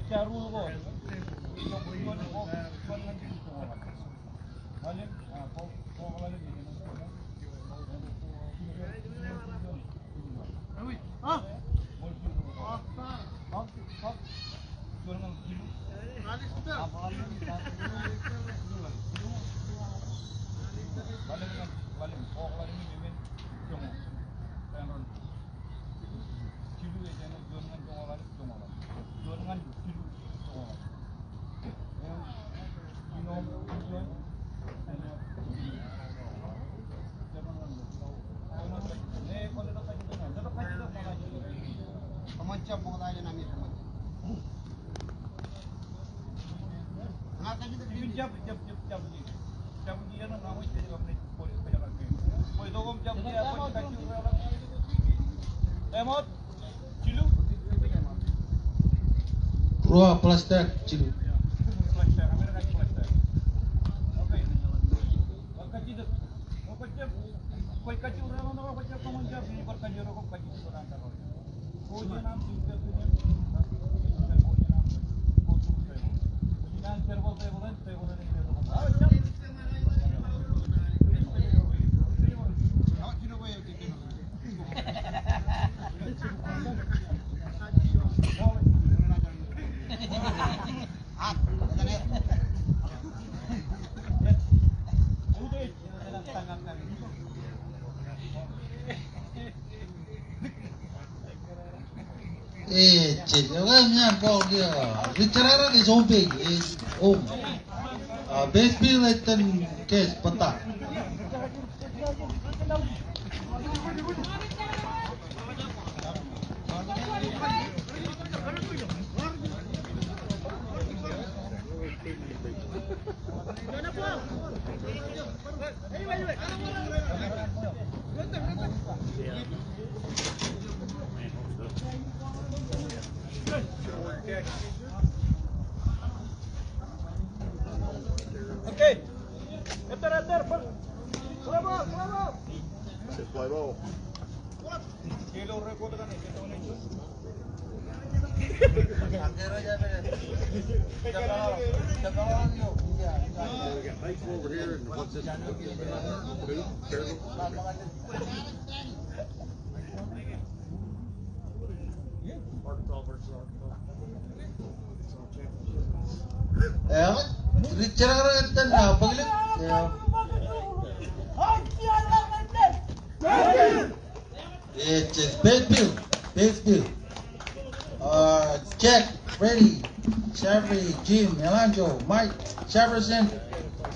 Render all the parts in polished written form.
Carul ko. Macam mau tanya nami macam. Nak kita jab dia na namu itu juga menik polis pejabat ke. Polis dogom jab dia apa kacu orang. Emot cilu. Rua plastik cilu. Plastik, Amerika plastik. Oke. Kacu itu. Mau kacu. Koi kacu orang mana kacu kamu jab ini berkacu orang kacu orang tak. Koji nam juga punya. Koji nam. Jangan cerbol saya bukan ini. Ah, jab. Jangan ball dia. Bicara di zombie is base bill itu case petak. Okay. Enter. Bravo. Just play ball. Kilo record kan itu. Over here, and what's this? Bicara itu apa gitu? It's base bill. Check, ready. Chevy, Jim, Elanjo, Mike, Jefferson,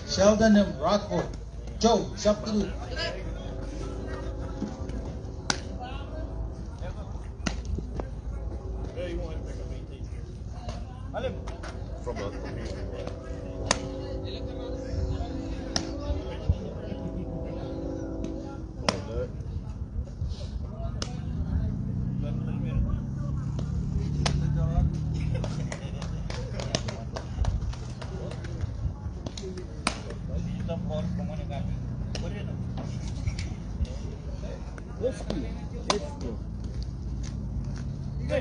Sheldon, and Rockford. Joe, substitute. From here.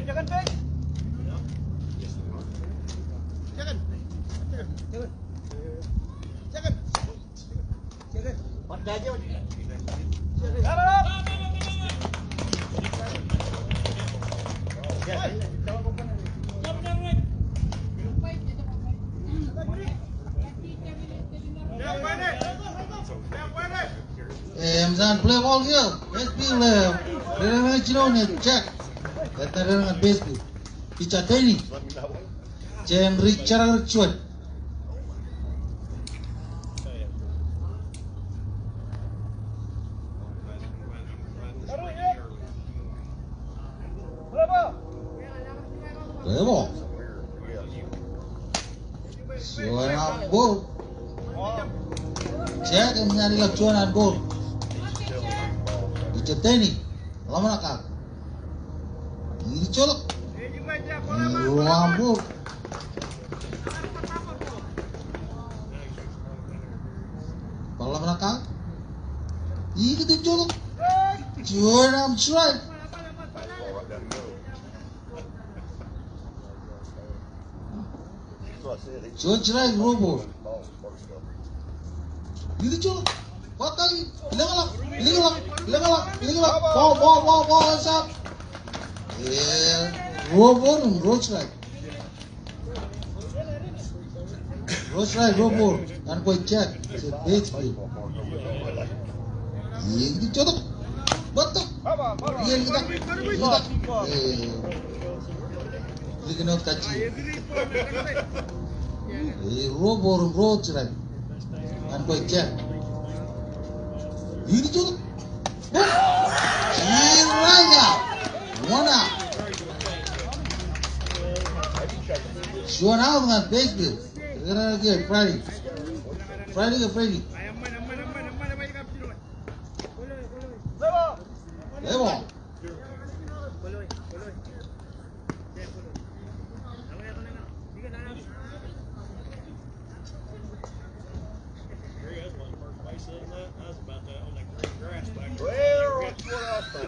Jangan back. Jangan. Pada aja. Misalnya play ball here, base bill, dengan Cirone check, kata dengan base bill, bicara ini, jangan Richard cuat. Play ball, suara ball, check yang nyari cuan ball. Ceteni, lama nakal. Ini colok. Rambut. Lama nakal. Ini tuh colok. Juara strike. what I said. He George Wright, Robo. ball first up. Ini cuy, pakai, legal. Ball, hands up. Yeah, Robo and Roach Right. Robo, and boy check. It's basically. Ini cuy, betul. Iya kita. Ini not kaci. Robo and Roach Right. And boy check. Ini cuy. Raya. One out. One out dengan baseball. Kira lagi Friday. Levo. Well, that's what I was thinking.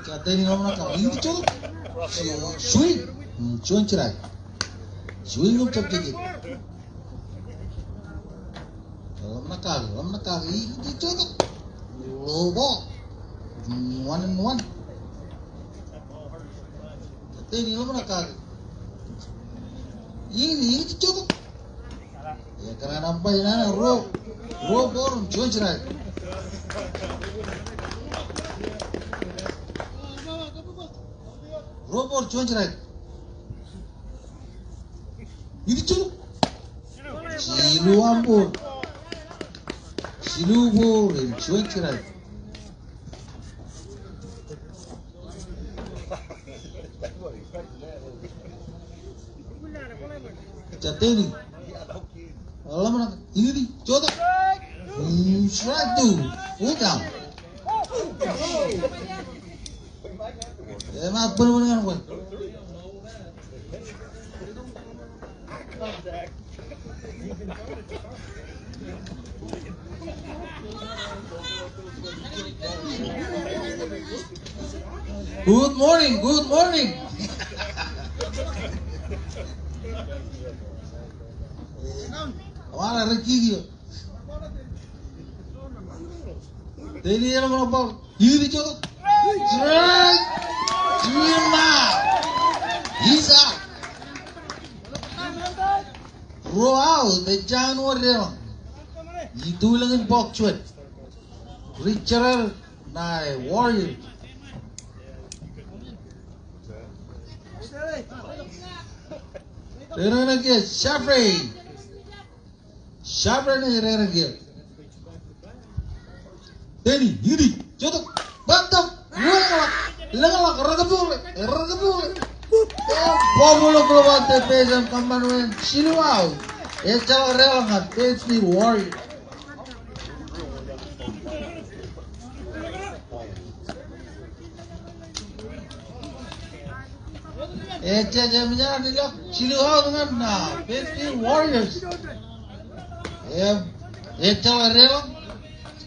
Kata ini ngomong nak. Ini cuy. Swing. Cuan cerai. Swing ngomong cakap. Lam nakal. Ini cuy. Low ball. 1-1. Kata ini ngomong nakal. Ini cuy. Ya karena nampak ini row ball cuan cerai. Robo cuan cerai. Ini cuy. Silu ampun. Silu bol cuan cerai. Jateni. Alam nak ini coba. Strike tu. Full down. Maaf benar-benar kan. Good morning. Wala rekigyo. Tadi yang apa? Ini coba. Strike. He's out. Throw out the January. Itu lang box cuat. Richard na Warrior. Rera lagi Shafri ni rera lagi. Deni, Yudi, jodoh, bantap, lengalak, ragabule. Populo Global Division Commandment, Siluau. Echal relangan, Page Warrior. Jamnya nilai Siluau dengan Page Warriors. Echal relang.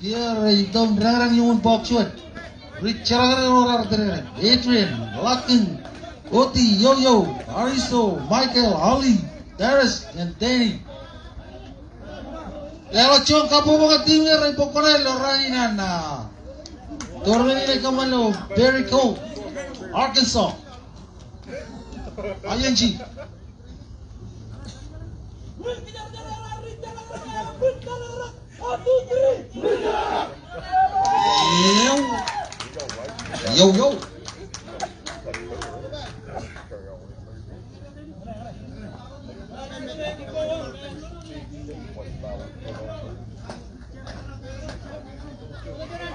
Dia hitam derang yung box shot. Richard orang derang. Adrian, Lakin, Oti, Yo-Yo, Aristo, Michael, Ali, Darius, and Danny. Lalo chong kapo mga team niya rin pokoknya lorahinan na. Tormen ini kamalo, Berry Cole, Arkansas, ING. Yo.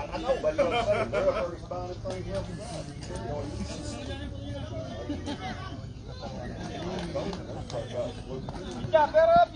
I know, but I'm saying, they're first buying things up. Ya, pero